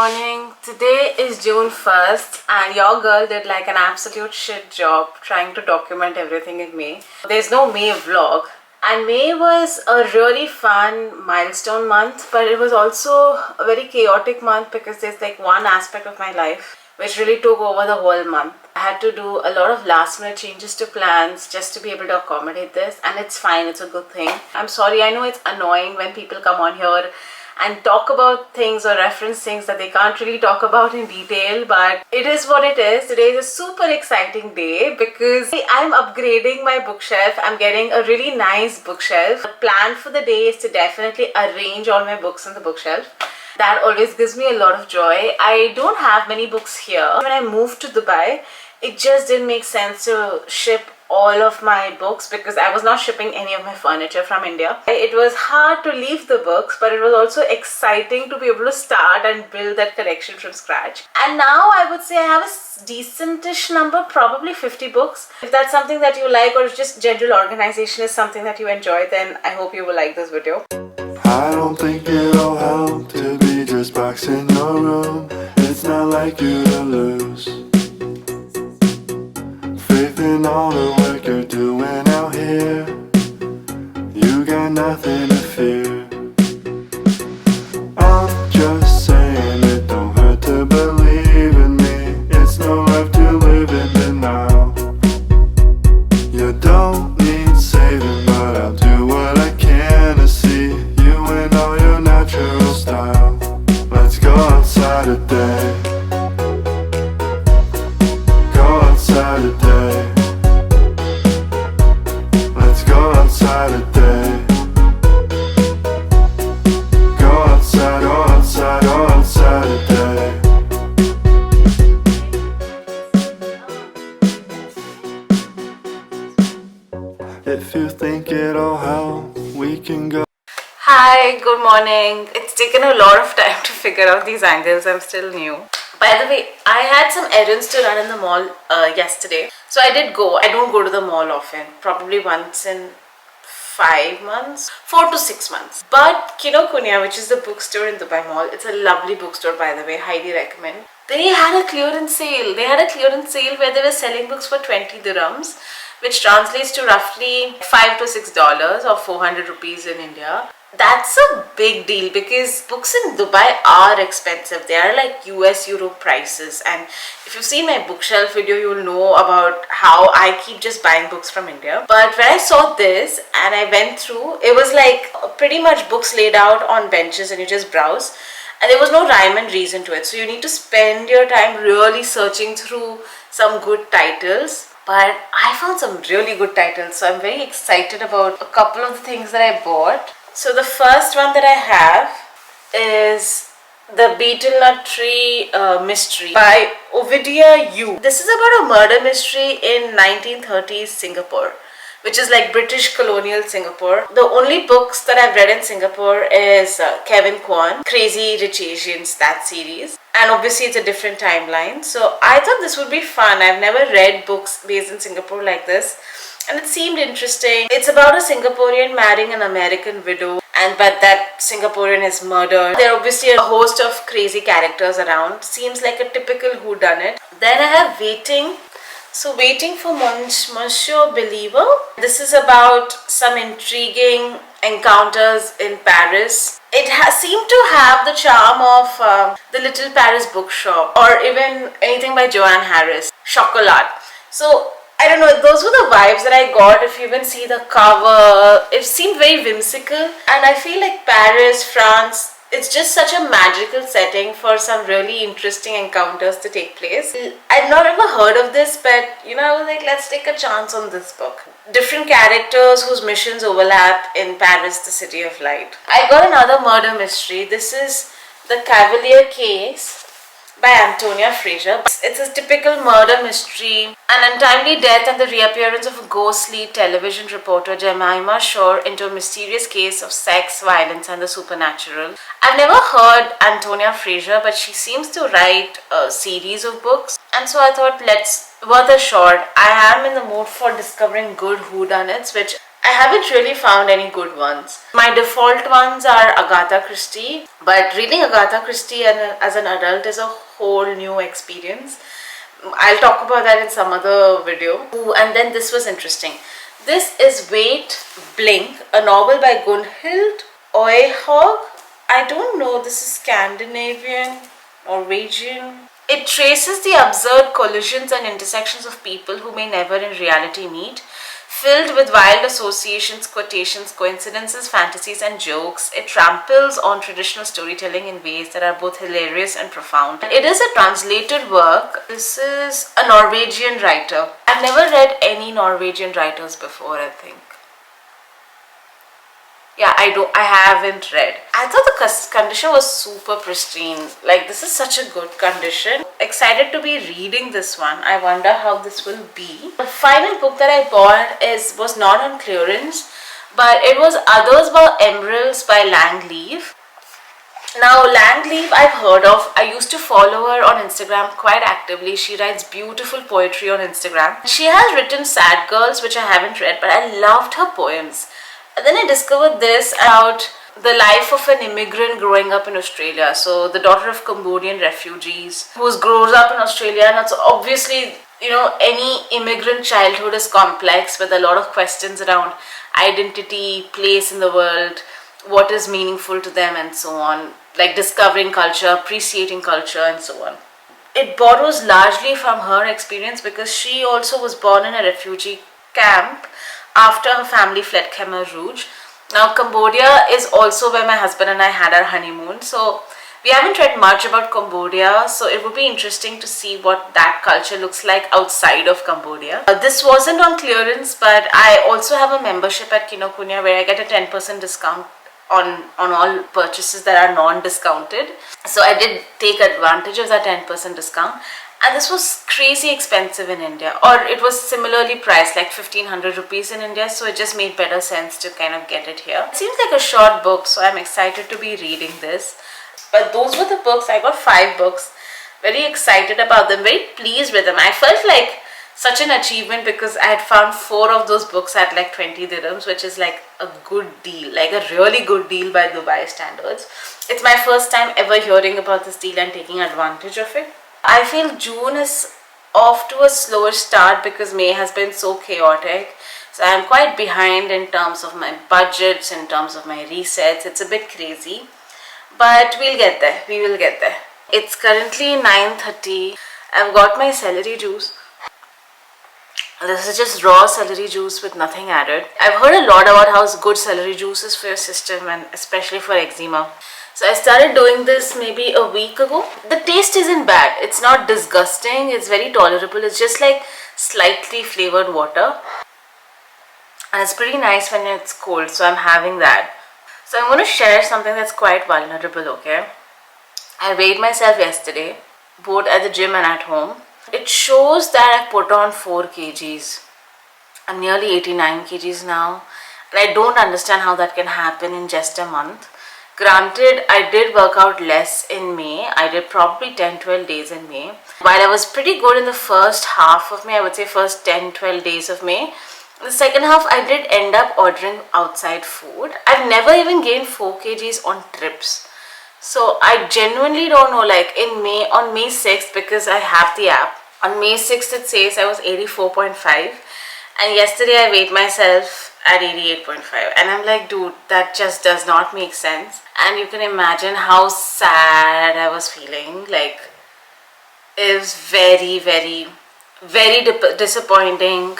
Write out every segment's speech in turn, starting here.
morning. Today is June 1st and your girl did like an absolute shit job trying to document everything in May. There's no May vlog. And May was a really fun milestone month, but it was also a very chaotic month because there's like one aspect of my life which really took over the whole month. I had to do a lot of last minute changes to plans just to be able to accommodate this, and it's fine, it's a good thing. I'm sorry, I know it's annoying when people come on here and talk about things or reference things that they can't really talk about in detail, but it is what it is. Today is a super exciting day because I'm upgrading my bookshelf. I'm getting a really nice bookshelf. The plan for the day is to definitely arrange all my books on the bookshelf. That always gives me a lot of joy. I don't have many books here. When I moved to Dubai, it just didn't make sense to ship all of my books because I was not shipping any of my furniture from India. It was hard to leave the books, but it was also exciting to be able to start and build that collection from scratch. And now I would say I have a decentish number, probably 50 books. If that's something that you like, or just general organization is something that you enjoy, then I hope you will like this video. I don't think it'll help to be just boxing your room. It's not like you to lose faith in all the work you're doing out here. You got nothing to fear. I'm just saying it don't hurt to believe in me. It's no life to live in the now. You don't need saving, but I'll do what I can to see you in all your natural style. Let's go outside today. Go outside today. Let's go outside today. Go outside, go outside, go outside today. If you think it'll help, we can go. Hi, good morning. It's taken a lot of time to figure out these angles. I'm still new. By the way, I had some errands to run in the mall yesterday. So I did go. I don't go to the mall often. Probably once in 5 months, 4 to 6 months. But Kinokuniya, which is the bookstore in Dubai Mall, it's a lovely bookstore, by the way, highly recommend. They had a clearance sale. They had a clearance sale where they were selling books for 20 dirhams, which translates to roughly $5 to $6 or 400 rupees in India. That's a big deal because books in Dubai are expensive. They are like US Euro prices, and if you've seen my bookshelf video, you'll know about how I keep just buying books from India. But when I saw this and I went through, it was like pretty much books laid out on benches and you just browse, and there was no rhyme and reason to it. So you need to spend your time really searching through some good titles. But I found some really good titles, so I'm very excited about a couple of the things that I bought. So the first one that I have is The Betel Nut Tree Mystery by Ovidia Yu. This is about a murder mystery in 1930s Singapore, which is like British colonial Singapore. The only books that I've read in Singapore is Kevin Kwan, Crazy Rich Asians, that series. And obviously it's a different timeline. So I thought this would be fun. I've never read books based in Singapore like this, and it seemed interesting. It's about a Singaporean marrying an American widow, but that Singaporean is murdered. There are obviously a host of crazy characters around. Seems like a typical whodunit. Then I have Waiting. So Waiting for Monsieur Believer. This is about some intriguing encounters in Paris. It has seemed to have the charm of the Little Paris Bookshop, or even anything by Joanne Harris, Chocolat. So I don't know, those were the vibes that I got. If you even see the cover, it seemed very whimsical, and I feel like Paris, France, it's just such a magical setting for some really interesting encounters to take place. I'd not ever heard of this, but I was like, let's take a chance on this book. Different characters whose missions overlap in Paris, the city of light. I got another murder mystery. This is The Cavalier Case by Antonia Fraser. It's a typical murder mystery, an untimely death and the reappearance of a ghostly television reporter, Jemima Shore, into a mysterious case of sex, violence and the supernatural. I've never heard Antonia Fraser, but she seems to write a series of books, and so I thought, worth a shot. I am in the mood for discovering good whodunits, which I haven't really found any good ones. My default ones are Agatha Christie, but reading Agatha Christie as an adult is a whole new experience. I'll talk about that in some other video. Ooh, and then this was interesting. This is Wait, Blink, a novel by Gunhild Øyhaug. I don't know, this is Scandinavian, Norwegian. It traces the absurd collisions and intersections of people who may never in reality meet, filled with wild associations, quotations, coincidences, fantasies, and jokes. It tramples on traditional storytelling in ways that are both hilarious and profound. It is a translated work. This is a Norwegian writer. I've never read any Norwegian writers before, I think. Yeah, I haven't read. I thought the condition was super pristine. Like, this is such a good condition. Excited to be reading this one. I wonder how this will be. The final book that I bought was not on clearance, but it was Others Were Emeralds by Lang Leave. Now, Lang Leave I've heard of. I used to follow her on Instagram quite actively. She writes beautiful poetry on Instagram. She has written Sad Girls, which I haven't read, but I loved her poems. And then I discovered this about the life of an immigrant growing up in Australia. So the daughter of Cambodian refugees who grows up in Australia, and it's obviously, any immigrant childhood is complex with a lot of questions around identity, place in the world, what is meaningful to them, and so on, like discovering culture, appreciating culture, and so on. It borrows largely from her experience because she also was born in a refugee camp after her family fled Khmer Rouge. Now, Cambodia is also where my husband and I had our honeymoon, so we haven't read much about Cambodia, so it would be interesting to see what that culture looks like outside of Cambodia. This wasn't on clearance, but I also have a membership at Kinokuniya where I get a 10% discount on all purchases that are non-discounted. So I did take advantage of that 10% discount. And this was crazy expensive in India, or it was similarly priced, like 1500 rupees in India, so it just made better sense to kind of get it here. It seems like a short book, so I'm excited to be reading this. But those were the books. I got 5 books. Very excited about them, very pleased with them. I felt like such an achievement because I had found 4 of those books at like 20 dirhams, which is like a good deal, like a really good deal by Dubai standards. It's my first time ever hearing about this deal and taking advantage of it. I feel June is off to a slower start because May has been so chaotic. So I'm quite behind in terms of my budgets, in terms of my resets. It's a bit crazy. But we'll get there. We will get there. It's currently 9:30. I've got my celery juice. This is just raw celery juice with nothing added. I've heard a lot about how good celery juice is for your system and especially for eczema. So I started doing this maybe a week ago. The taste isn't bad. It's not disgusting. It's very tolerable. It's just like slightly flavored water. And it's pretty nice when it's cold. So I'm having that. So I'm going to share something that's quite vulnerable, okay? I weighed myself yesterday, both at the gym and at home. It shows that I put on 4 kgs. I'm nearly 89 kgs now. And I don't understand how that can happen in just a month. Granted, I did work out less in May. I did probably 10-12 days in May. While I was pretty good in the first half of May, I would say first 10-12 days of May, the second half I did end up ordering outside food. I've never even gained 4 kgs on trips. So I genuinely don't know, like on May 6th, because I have the app, on May 6th it says I was 84.5 and yesterday I weighed myself at 88.5 and I'm like, dude, that just does not make sense. And you can imagine how sad I was feeling. Like, it was very, very, very disappointing.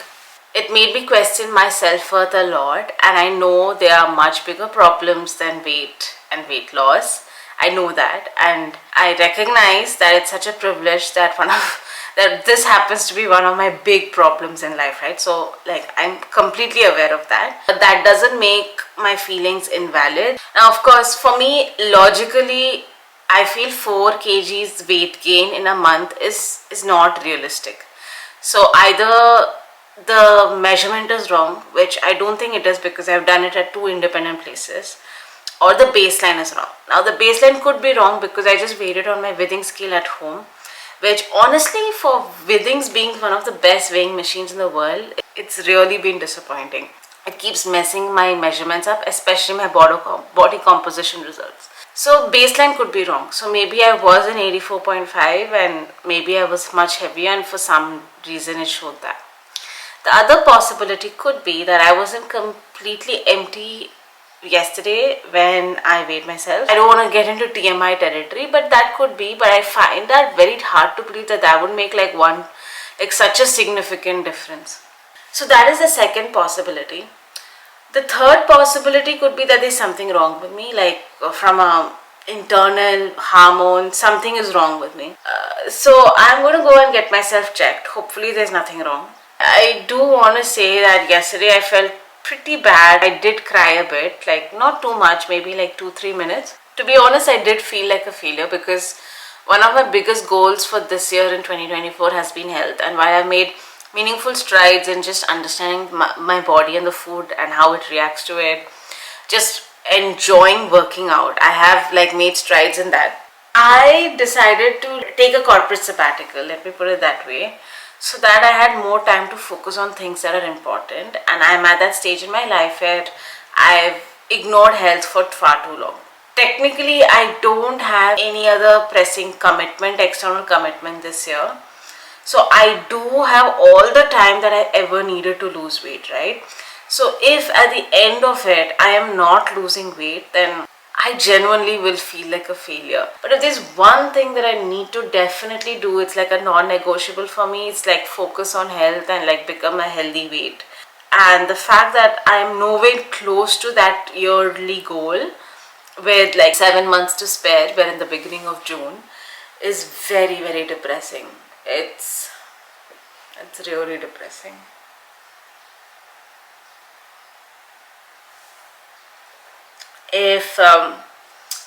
It made me question my self-worth a lot, and I know there are much bigger problems than weight and weight loss. I know that, and I recognize that it's such a privilege that that this happens to be one of my big problems in life, right? So like, I'm completely aware of that, but that doesn't make my feelings invalid. Now, of course, for me, logically, I feel 4 kgs weight gain in a month is not realistic. So either the measurement is wrong, which I don't think it is because I've done it at 2 independent places, or the baseline is wrong. Now, the baseline could be wrong because I just weighed it on my Withings scale at home, which honestly, for Withings being one of the best weighing machines in the world, it's really been disappointing. it keeps messing my measurements up, especially my body composition results. So baseline could be wrong. So maybe I was in 84.5 and maybe I was much heavier, and for some reason it showed that. The other possibility could be that I wasn't completely empty yesterday when I weighed myself. I don't want to get into TMI territory, but that could be. But I find that very hard to believe that would make such a significant difference. So that is the second possibility. The third possibility could be that there's something wrong with me, like from a internal hormone, something is wrong with me. So I'm going to go and get myself checked. Hopefully there's nothing wrong. I do want to say that yesterday I felt pretty bad. I did cry a bit, like not too much, maybe like 2-3 minutes. To be honest, I did feel like a failure because one of my biggest goals for this year in 2024 has been health. And while I made meaningful strides in just understanding my body and the food and how it reacts to it, just enjoying working out, I have like made strides in that. I decided to take a corporate sabbatical, let me put it that way, so that I had more time to focus on things that are important. And I'm at that stage in my life where I've ignored health for far too long. Technically, I don't have any other pressing commitment, external commitment this year. So I do have all the time that I ever needed to lose weight, right? So if at the end of it, I am not losing weight, then I genuinely will feel like a failure. But if there's one thing that I need to definitely do, it's like a non-negotiable for me, it's like focus on health and like become a healthy weight. And the fact that I'm nowhere close to that yearly goal with like 7 months to spare, we're in the beginning of June, is very, very depressing. It's really depressing. If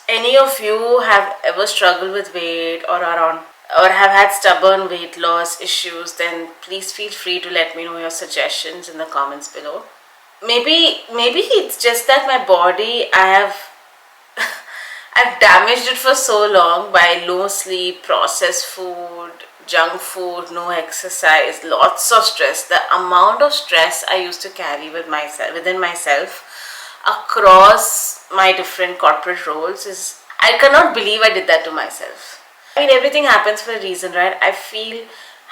any of you have ever struggled with weight or have had stubborn weight loss issues, then please feel free to let me know your suggestions in the comments below. Maybe it's just that my body, I've damaged it for so long by low sleep, processed food, junk food, no exercise, lots of stress. The amount of stress I used to carry within myself across my different corporate roles is, I cannot believe I did that to myself. I mean, everything happens for a reason, right? I feel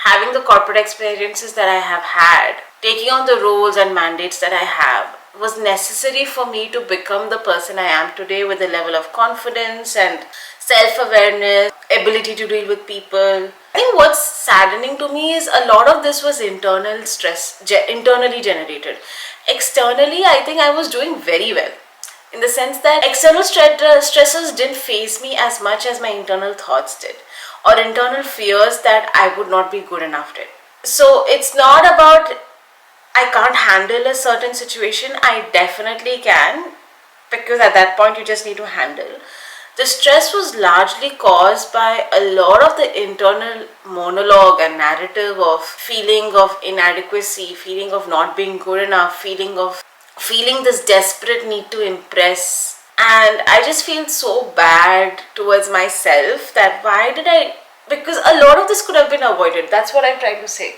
having the corporate experiences that I have had, taking on the roles and mandates that I have, was necessary for me to become the person I am today, with a level of confidence and self-awareness, ability to deal with people. I think what's saddening to me is a lot of this was internal stress, internally generated. Externally, I think I was doing very well, in the sense that external stressors didn't faze me as much as my internal thoughts did, or internal fears that I would not be good enough did. So it's not about I can't handle a certain situation. I definitely can, because at that point you just need to handle. The stress was largely caused by a lot of the internal monologue and narrative of feeling of inadequacy, feeling of not being good enough, feeling this desperate need to impress. And I just feel so bad towards myself that because a lot of this could have been avoided. That's what I'm trying to say.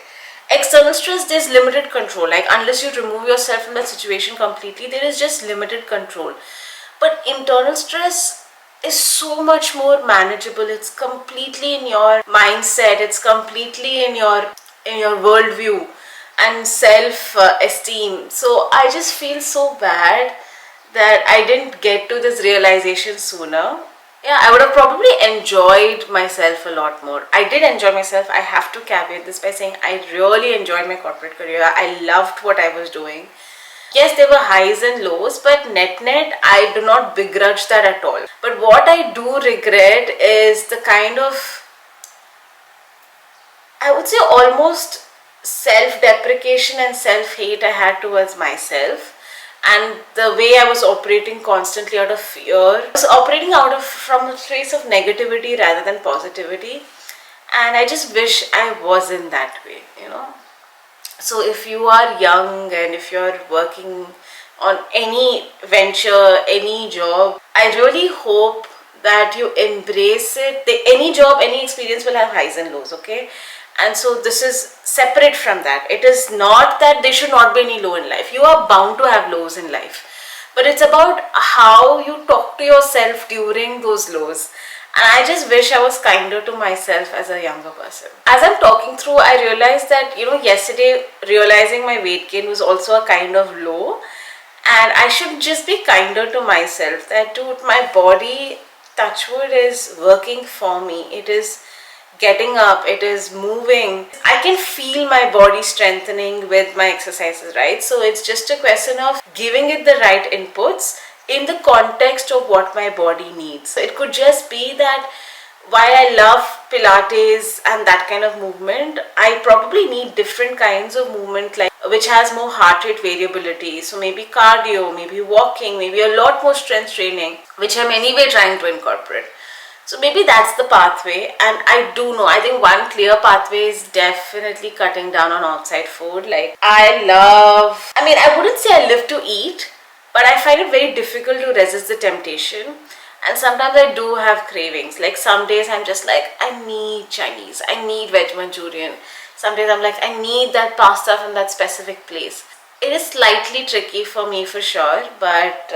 External stress, there's limited control. Like, unless you remove yourself from that situation completely, there is just limited control. But internal stress is so much more manageable. It's completely in your mindset. It's completely in your worldview and self-esteem. So I just feel so bad that I didn't get to this realization sooner. Yeah, I would have probably enjoyed myself a lot more. I did enjoy myself. I have to caveat this by saying I really enjoyed my corporate career. I loved what I was doing. Yes, there were highs and lows, but net, I do not begrudge that at all. But what I do regret is the kind of, I would say, almost self-deprecation and self-hate I had towards myself. And the way I was operating constantly out of fear, I was operating from a place of negativity rather than positivity. And I just wish I wasn't that way, So if you are young and if you're working on any venture, any job, I really hope that you embrace it. Any job, any experience will have highs and lows, okay? And so this is separate from that. It is not that there should not be any low in life. You are bound to have lows in life, but it's about how you talk to yourself during those lows. And I just wish I was kinder to myself as a younger person. As I'm talking through, I realized that, yesterday realizing my weight gain was also a kind of low. And I should just be kinder to myself that, dude, my body, touchwood, is working for me. It is getting up, it is moving. I can feel my body strengthening with my exercises, right? So it's just a question of giving it the right inputs in the context of what my body needs. So it could just be that while I love Pilates and that kind of movement, I probably need different kinds of movement, like which has more heart rate variability. So maybe cardio, maybe walking, maybe a lot more strength training, which I'm anyway trying to incorporate. So maybe that's the pathway. And I do know, I think one clear pathway is definitely cutting down on outside food. Like I wouldn't say I live to eat, but I find it very difficult to resist the temptation. And sometimes I do have cravings. Like some days I'm just like, I need Chinese, I need veg Manchurian. Some days I'm like, I need that pasta from that specific place. It is slightly tricky for me for sure, but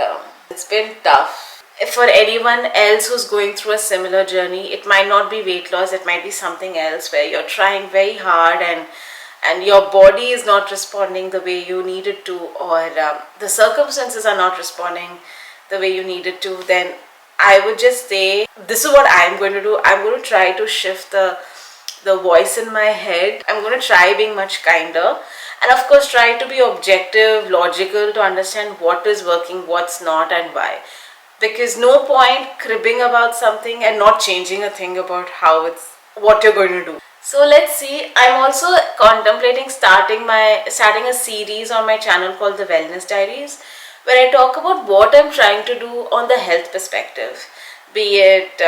it's been tough. If for anyone else who's going through a similar journey, it might not be weight loss, it might be something else where you're trying very hard and your body is not responding the way you need it to, or the circumstances are not responding the way you need it to, then I would just say, this is what I'm going to do. I'm going to try to shift the voice in my head. I'm going to try being much kinder. And of course, try to be objective, logical, to understand what is working, what's not, and why. Because no point cribbing about something and not changing a thing about what you're going to do. So let's see. I'm also contemplating starting a series on my channel called The Wellness Diaries, where I talk about what I'm trying to do on the health perspective, be it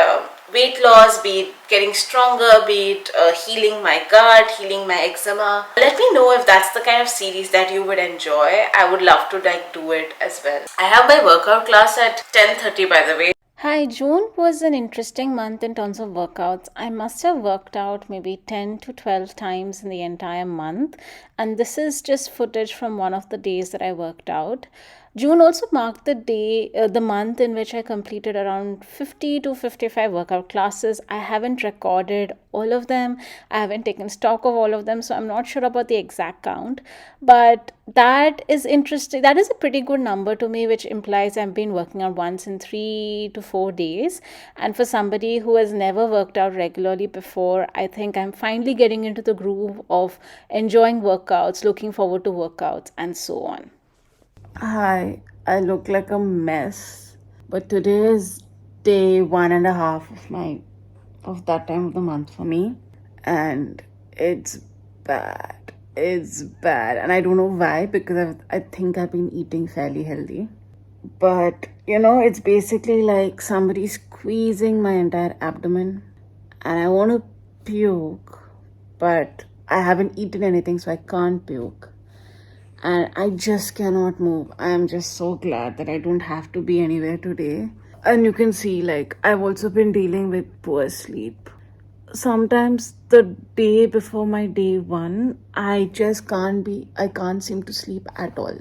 weight loss, be it getting stronger, be it healing my gut, healing my eczema. Let me know if that's the kind of series that you would enjoy. I would love to do it as well. I have my workout class at 10:30, by the way. Hi, June was an interesting month in terms of workouts. I must have worked out maybe 10 to 12 times in the entire month, and this is just footage from one of the days that I worked out. June also marked the month in which I completed around 50 to 55 workout classes. I haven't recorded all of them. I haven't taken stock of all of them, so I'm not sure about the exact count. But that is interesting. That is a pretty good number to me, which implies I've been working out once in 3 to 4 days. And for somebody who has never worked out regularly before, I think I'm finally getting into the groove of enjoying workouts, looking forward to workouts, and so on. Hi, I look like a mess, but today is day 1.5 of that time of the month for me, and it's bad. It's bad, and I don't know why, because I think I've been eating fairly healthy, but it's basically like somebody squeezing my entire abdomen, and I want to puke, but I haven't eaten anything, so I can't puke. And I just cannot move. I am just so glad that I don't have to be anywhere today. And you can see, like, I've also been dealing with poor sleep. Sometimes the day before my day one, I can't seem to sleep at all.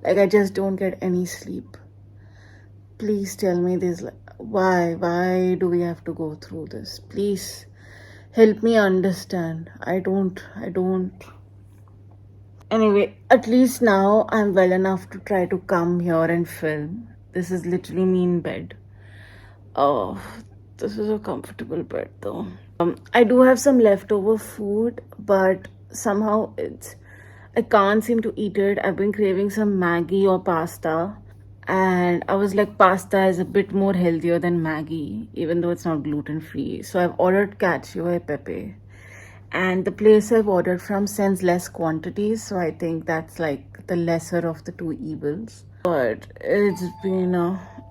Like, I just don't get any sleep. Please tell me this, why do we have to go through this? Please help me understand. I don't. Anyway, at least now I'm well enough to try to come here and film. This is literally me in bed. Oh, this is a comfortable bed though. I do have some leftover food, but somehow I can't seem to eat it. I've been craving some Maggi or pasta. And I was like, pasta is a bit more healthier than Maggi, even though it's not gluten free. So I've ordered cacio e pepe. And the place I've ordered from sends less quantities, so I think that's like the lesser of the two evils. But it's been,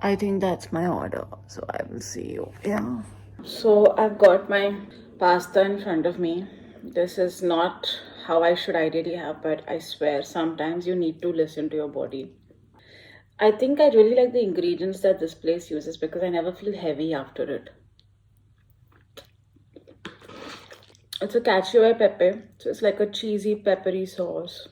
I think that's my order, so I will see you. Yeah. So I've got my pasta in front of me. This is not how I should ideally have, but I swear sometimes you need to listen to your body. I think I really like the ingredients that this place uses because I never feel heavy after it. It's a cacio e pepe, so it's like a cheesy peppery sauce.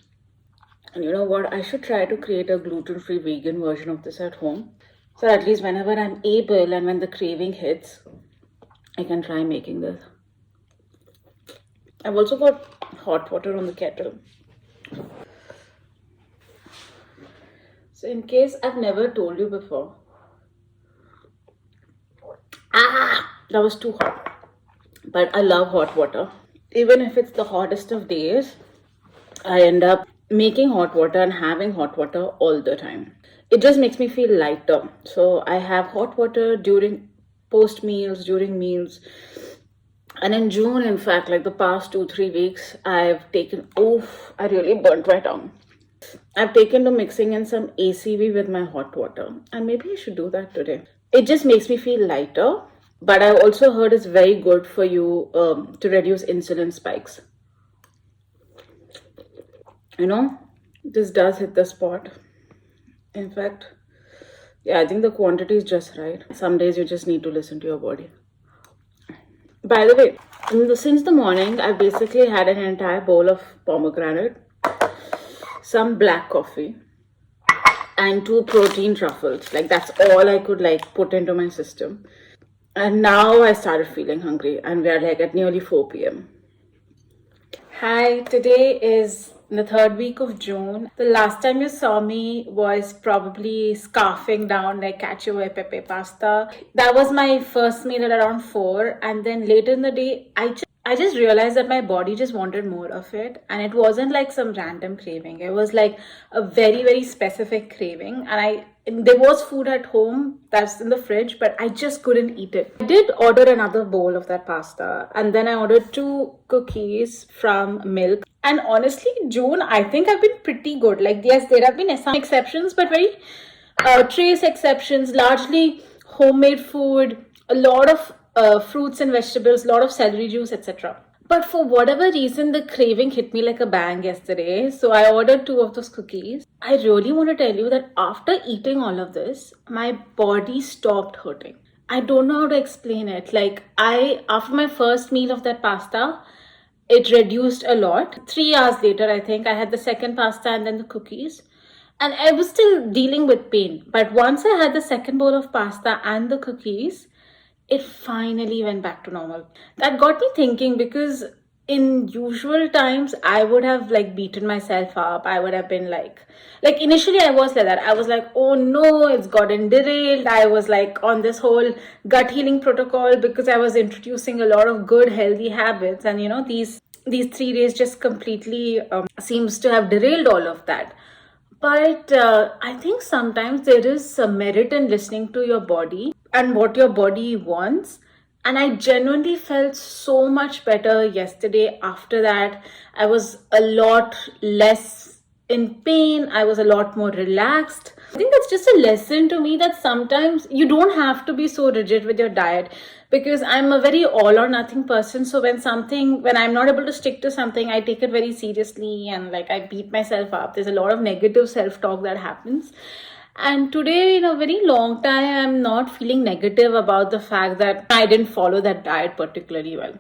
And you know what? I should try to create a gluten-free vegan version of this at home. So at least whenever I'm able and when the craving hits, I can try making this. I've also got hot water on the kettle. So in case I've never told you before, that was too hot. But I love hot water. Even if it's the hottest of days, I end up making hot water and having hot water all the time. It just makes me feel lighter. So I have hot water during post meals, during meals. And in June, in fact, like the past 2-3 weeks, I've taken, I really burnt my tongue. I've taken to mixing in some ACV with my hot water. And maybe I should do that today. It just makes me feel lighter. But I've also heard it's very good for you to reduce insulin spikes. You know, this does hit the spot. In fact, yeah, I think the quantity is just right. Some days you just need to listen to your body. By the way, since the morning, I basically had an entire bowl of pomegranate, some black coffee, and 2 protein truffles. Like that's all I could like put into my system. And now I started feeling hungry, and we're like at nearly 4 p.m. Hi, today is the 3rd week of June. The last time you saw me was probably scarfing down like cacio e pepe pasta. That was my first meal at around 4, and then later in the day, I just realized that my body just wanted more of it, and it wasn't like some random craving. It was like a very, very specific craving, and there was food at home that's in the fridge, but I just couldn't eat it. I did order another bowl of that pasta, and then I ordered 2 cookies from Milk. And honestly, June, I think I've been pretty good. Like, yes, there have been some exceptions, but very trace exceptions, largely homemade food, a lot of fruits and vegetables, a lot of celery juice, etc. But for whatever reason, the craving hit me like a bang yesterday. So I ordered 2 of those cookies. I really want to tell you that after eating all of this, my body stopped hurting. I don't know how to explain it. Like after my first meal of that pasta, it reduced a lot. 3 hours later, I think, I had the second pasta and then the cookies. And I was still dealing with pain. But once I had the second bowl of pasta and the cookies, it finally went back to normal. That got me thinking, because in usual times I would have like beaten myself up. I would have been like initially I was like that. I was like, oh no, it's gotten derailed. I was like on this whole gut healing protocol because I was introducing a lot of good healthy habits, and you know, these 3 days just completely seems to have derailed all of that. But I think sometimes there is some merit in listening to your body and what your body wants. And I genuinely felt so much better yesterday after that. I was a lot less in pain. I was a lot more relaxed. I think that's just a lesson to me that sometimes you don't have to be so rigid with your diet, because I'm a very all or nothing person. So when I'm not able to stick to something, I take it very seriously and like I beat myself up. There's a lot of negative self-talk that happens. And today, in a very long time, I'm not feeling negative about the fact that I didn't follow that diet particularly well.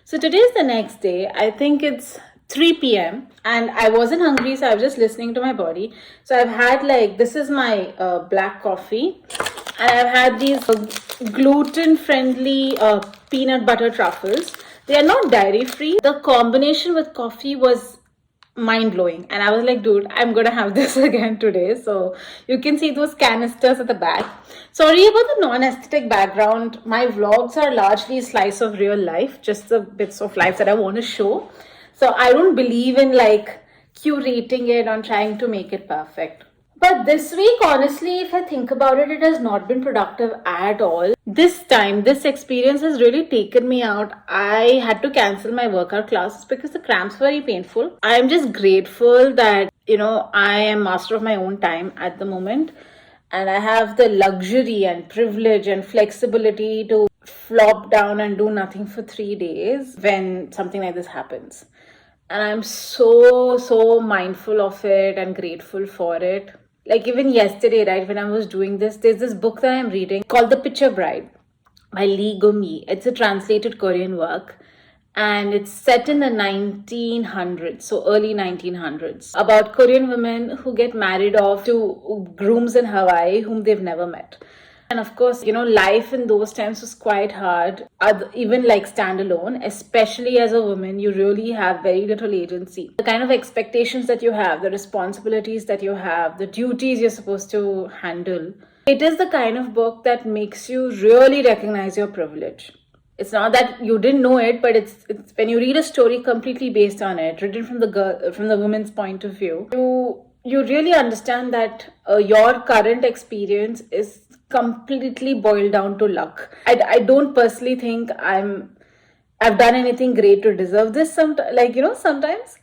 So today is the next day. I think it's 3 p.m. and I wasn't hungry, so I was just listening to my body. So I've had this is my black coffee, and I've had these gluten-friendly peanut butter truffles. They are not dairy-free. The combination with coffee was mind-blowing, and I was like, dude, I'm gonna have this again today. So you can see those canisters at the back. Sorry about the non-aesthetic background. My vlogs are largely a slice of real life, just the bits of life that I want to show. So I don't believe in curating it or trying to make it perfect. But this week, honestly, if I think about it, it has not been productive at all. This experience has really taken me out. I had to cancel my workout classes because the cramps were very painful. I'm just grateful that, I am master of my own time at the moment. And I have the luxury and privilege and flexibility to flop down and do nothing for 3 days when something like this happens. And I'm so mindful of it and grateful for it. Like even yesterday, right, when I was doing this, there's this book that I'm reading called The Picture Bride by Lee Gum-yi. It's a translated Korean work. and it's set in the 1900s, so early 1900s, about Korean women who get married off to grooms in Hawaii whom they've never met. And of course, life in those times was quite hard, even like standalone, especially as a woman, you really have very little agency. The kind of expectations that you have, the responsibilities that you have, the duties you're supposed to handle. It is the kind of book that makes you really recognize your privilege. It's not that you didn't know it, but it's when you read a story completely based on it, written from the woman's point of view, you really understand that your current experience is completely boiled down to luck. I don't personally think I've done anything great to deserve this. Sometimes,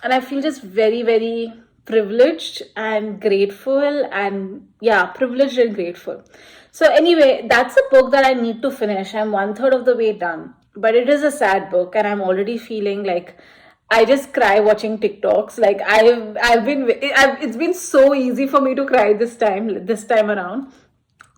and I feel just very, very privileged and grateful, and yeah, privileged and grateful. So anyway, that's a book that I need to finish. I'm one third of the way done, but it is a sad book, and I'm already feeling like I just cry watching TikToks. Like it's been so easy for me to cry this time around.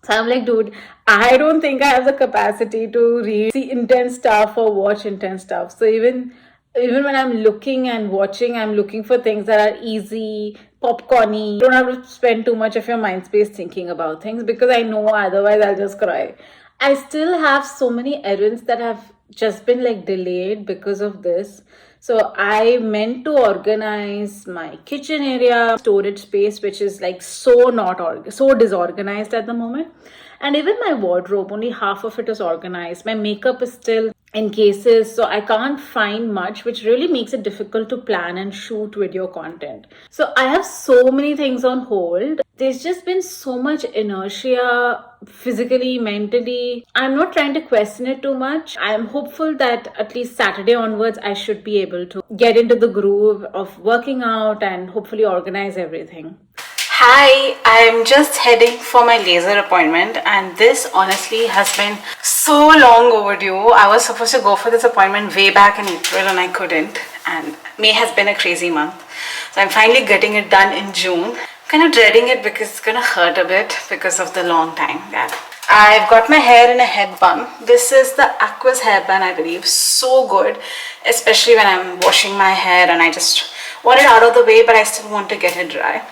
So I'm like, dude, I don't think I have the capacity to read, see intense stuff or watch intense stuff. So even when I'm looking and watching, I'm looking for things that are easy, popcorny. You don't have to spend too much of your mind space thinking about things, because I know otherwise I'll just cry. I still have so many errands that have just been like delayed because of this. So I meant to organize my kitchen area, storage space, which is like so disorganized at the moment. And even my wardrobe, only half of it is organized. My makeup is still in cases, so I can't find much, which really makes it difficult to plan and shoot video content. So I have so many things on hold. There's just been so much inertia, physically, mentally. I'm not trying to question it too much. I'm hopeful that at least Saturday onwards, I should be able to get into the groove of working out and hopefully organize everything. Hi, I'm just heading for my laser appointment, and this honestly has been so long overdue. I was supposed to go for this appointment way back in April and I couldn't, and May has been a crazy month. So I'm finally getting it done in June. Kind of dreading it because it's gonna hurt a bit because of the long time that I've got my hair in a head bun. This is the Aqua's hair bun, I believe. So good, especially when I'm washing my hair and I just want it out of the way, but I still want to get it dry.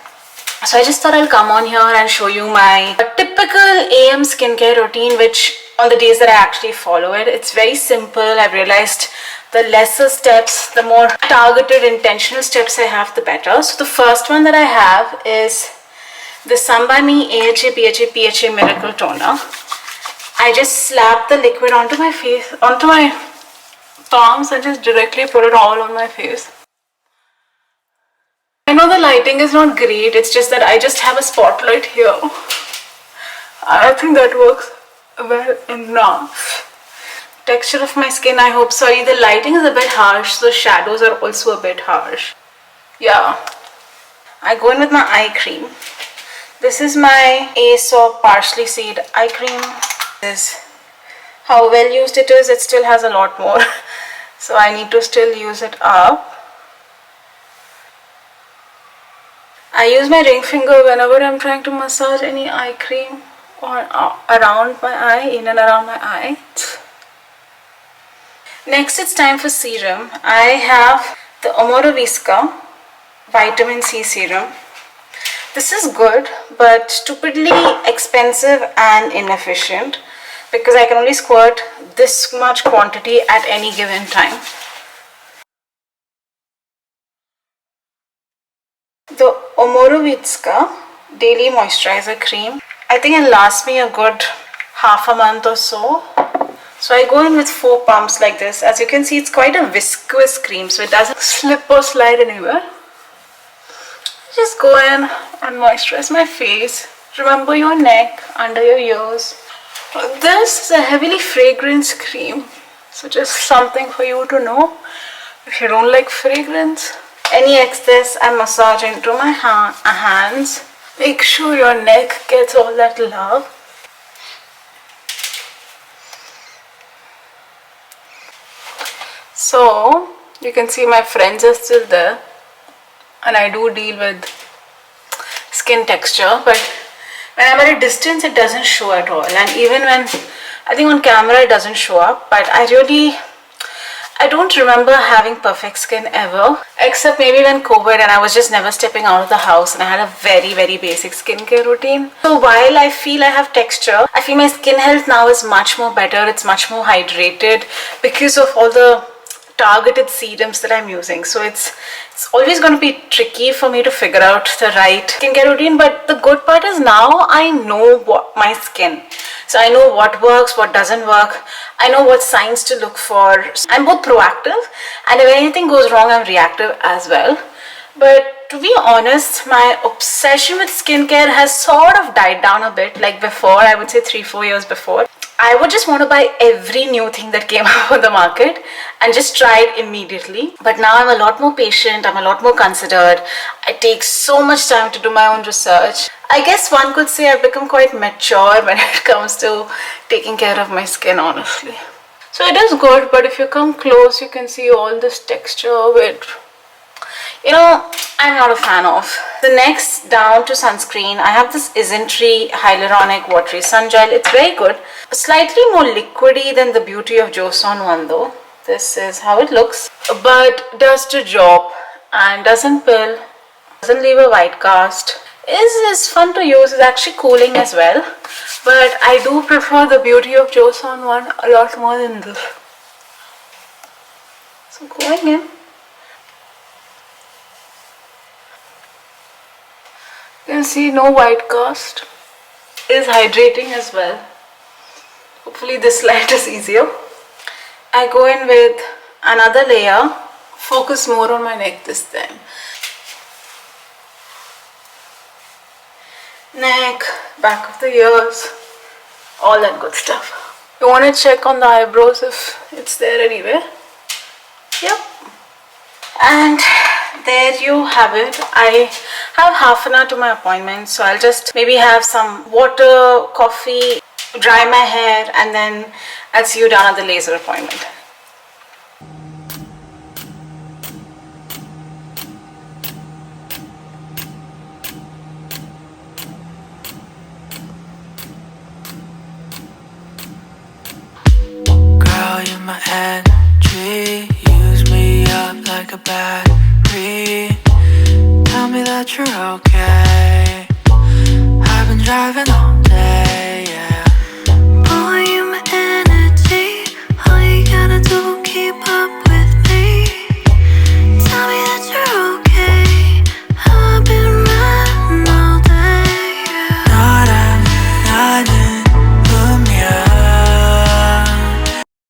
So I just thought I'll come on here and show you my typical AM skincare routine, which on the days that I actually follow it, it's very simple. I've realized the lesser steps, the more targeted, intentional steps I have, the better. So the first one that I have is the Sun by Me AHA PHA Miracle Toner. I just slap the liquid onto my face, onto my palms, and just directly put it all on my face. I know the lighting is not great, it's just that I just have a spotlight here. I think that works well enough. Texture of my skin, I hope. Sorry, the lighting is a bit harsh, so shadows are also a bit harsh. Yeah. I go in with my eye cream. This is my Aesop Parsley Seed Eye Cream. This is how well used it is. It still has a lot more. So I need to still use it up. I use my ring finger whenever I'm trying to massage any eye cream or around my eye, in and around my eye. Next, it's time for serum. I have the Omorovisca Vitamin C Serum. This is good, but stupidly expensive and inefficient because I can only squirt this much quantity at any given time. The Omorovisca Daily Moisturizer Cream. I think it lasts me a good half a month or so. So I go in with 4 pumps like this. As you can see, it's quite a viscous cream, so it doesn't slip or slide anywhere. Just go in and moisturize my face. Remember your neck, under your ears. This is a heavily fragrance cream, so just something for you to know if you don't like fragrance. Any excess I massage into my hands. Make sure your neck gets all that love. So you can see my friends are still there, and I do deal with skin texture, but when I'm at a distance it doesn't show at all, and even when I think on camera it doesn't show up, but I I don't remember having perfect skin ever, except maybe when COVID and I was just never stepping out of the house and I had a very, very basic skincare routine. So while I feel I have texture, I feel my skin health now is much more better. It's much more hydrated because of all the targeted serums that I'm using. So it's always going to be tricky for me to figure out the right skincare routine, but the good part is now I know what my skin. So I know what works, what doesn't work. I know what signs to look for. I'm both proactive, and if anything goes wrong, I'm reactive as well. But to be honest, my obsession with skincare has sort of died down a bit. Like before, I would say 3-4 years before, I would just want to buy every new thing that came up on the market and just try it immediately. But now I'm a lot more patient, I'm a lot more considered. I take so much time to do my own research. I guess one could say I've become quite mature when it comes to taking care of my skin, honestly. So it is good, but if you come close, you can see all this texture with, I'm not a fan of. The next down to sunscreen, I have this Isntree Hyaluronic Watery Sun Gel. It's very good. Slightly more liquidy than the Beauty of Joseon one though. This is how it looks. But does the job and doesn't pill, doesn't leave a white cast. Is fun to use, it's actually cooling as well. But I do prefer the Beauty of Joseon one a lot more than this. So going in. You can see no white cast. Is hydrating as well. Hopefully this light is easier. I go in with another layer. Focus more on my neck this time. Neck, back of the ears, all that good stuff. You want to check on the eyebrows if it's there anywhere. Yep. And there you have it. I have half an hour to my appointment, so I'll just maybe have some water, coffee, dry my hair, and then I'll see you down at the laser appointment. Girl, you're my energy. Use me up like a battery. Tell me that you're okay. I've been driving all day.